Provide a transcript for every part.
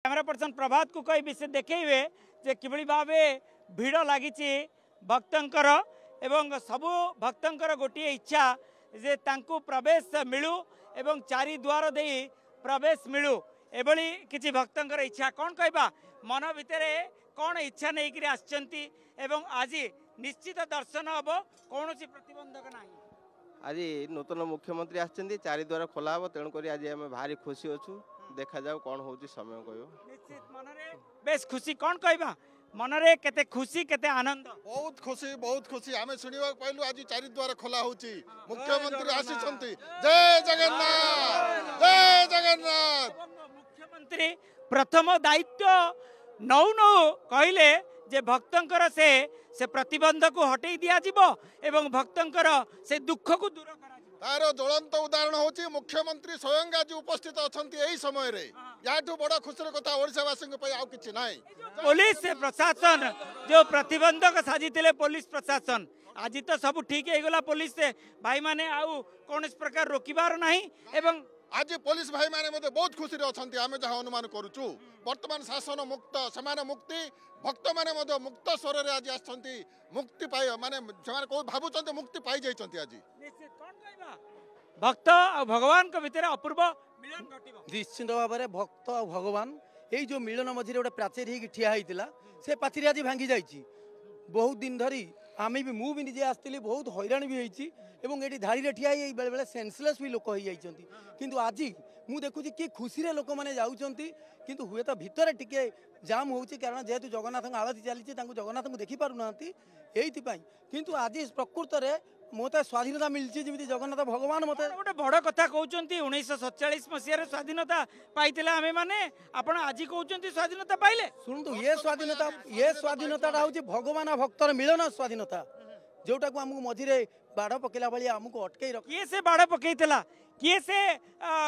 Camera person प्रभात को कई विषय देखेबे जे किभली भावे भीड़ लगी भक्तंकर एवं सबु भक्तंकर गोटे इच्छा जे तांकु प्रवेश मिलू एवं चारि द्वार दे प्रवेश मिलू एभली किछि भक्तंकर इच्छा कौन कहबा मन भितर कौन इच्छा नहीं कि आछंती एवं आज निश्चित दर्शन हम कौन प्रतिबंधक ना आज नूतन मुख्यमंत्री आछंती चारि द्वार खोला हम तेणुक आज आम भारी खुशी अच्छु देखा जाऊ कौन हो समय कह निश्चित मनरे बेस खुशी कौन कहबा मनरे केते खुशी केते आनंद बहुत खुशी आमे सुनिबा पाइलु आज चारि द्वार खोला होची मुख्यमंत्री आसीछंती जय जगन्नाथ मुख्यमंत्री प्रथम दायित्व नौ नौ कहले जे भक्तंकर से प्रतिबंध को हटई दिया जिवो एवं भक्तंकर से दुख को दूर करा तार ज्वलंत उदाहरण होची मुख्यमंत्री स्वयं आज उपस्थित अछंती एही समय रे याठू बड़ा खुशीर कथा ओडिशावासी पई आउ किछि नाही पुलिस प्रशासन जो प्रतिबंधक साजिथिले पुलिस प्रशासन आज तो सब ठीक है गला पुलिस से भाई माने आउ कौन प्रकार रोकिबार नहीं एवं आज पुलिस भाई माने मते बहुत खुशी रे अछंती आमे जहा अनुमान करूछु वर्तमान शासन मुक्त समान मुक्ति भक्त माने मते मुक्त स्वर रे आज आछंती मुक्ति पाइ माने समान को भाबुचंती मुक्ति पाइ जाइचंती आज निश्चित कोन कहबा भक्त और भगवान के भीतर अपूर्व मिलन घटिबो निश्चित भाव में भक्त और भगवान ये जो मिलन मझे गोटे प्राचीर ही ठिया होता से पाचेरी आज भांगी जाइए बहुत दिन धरी आमे भी मुझे निजे आसती बहुत हैरान भी होती ये धाड़ी ठिया बेले बेले सेन्सलेस भी लोक हो जाती किंतु आज मुझे देखुची कि खुशी रे लोक मैंने जाऊँच किंतु हुए तो भितर टिके जाम हो कारण जेहेतु जगन्नाथ आलती चली जगन्नाथ को देखी पारना किंतु आज प्रकृत में मत स्वाधीनता मिलती जमी जगन्नाथ भगवान मत गोटे बड़ कथा कहते 1947 मसीह स्वाधीनता पाई आमे माने आपण आज कहते स्वाधीनता पाइले शुणु ये स्वाधीनता हूँ भगवान भक्तर मिलन स्वाधीनता जोटा को आमको मझे बाड़ पकेला भाई आमको अटकई रख किए से बाड़ पकईला किए से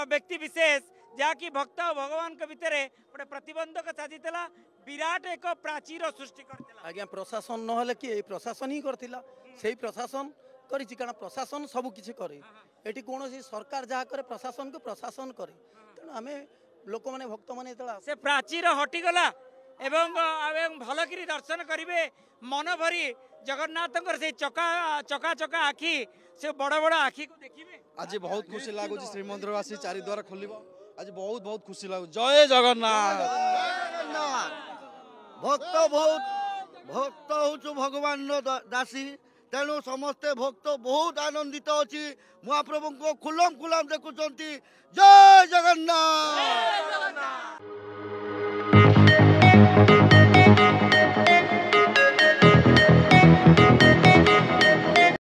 व्यक्ति विशेष जहाँकि भक्त भगवान के भितर गोटे प्रतिबंधक साजिला विराट एक प्राचीर सृष्टि करथिला आज्ञा प्रशासन नहले कि प्रशासन ही करथिला सेही प्रशासन करिछि कारण प्रशासन सब किछि करे एटी कोनोसी सरकार जहा करे प्रशासन को प्रशासन करे तेणु आमे लोक माने भक्त माने से प्राचीर हटि गला एवं भलकरी दर्शन करिवे मन भरी जगन्नाथंकर से चका चका चका आखि से बड़ बड़ आखि को देखिबे आज बहुत खुशी लागो श्रीमंदिर आसी चारि द्वार खोलिबो आज बहुत बहुत खुशी लागो जय जगन्नाथ भक्त हूँ भगवान दासी तेणु समस्ते भक्त बहुत आनंदित अच्छी महाप्रभु को खुलम खुलम देखुं जय जगन्नाथ।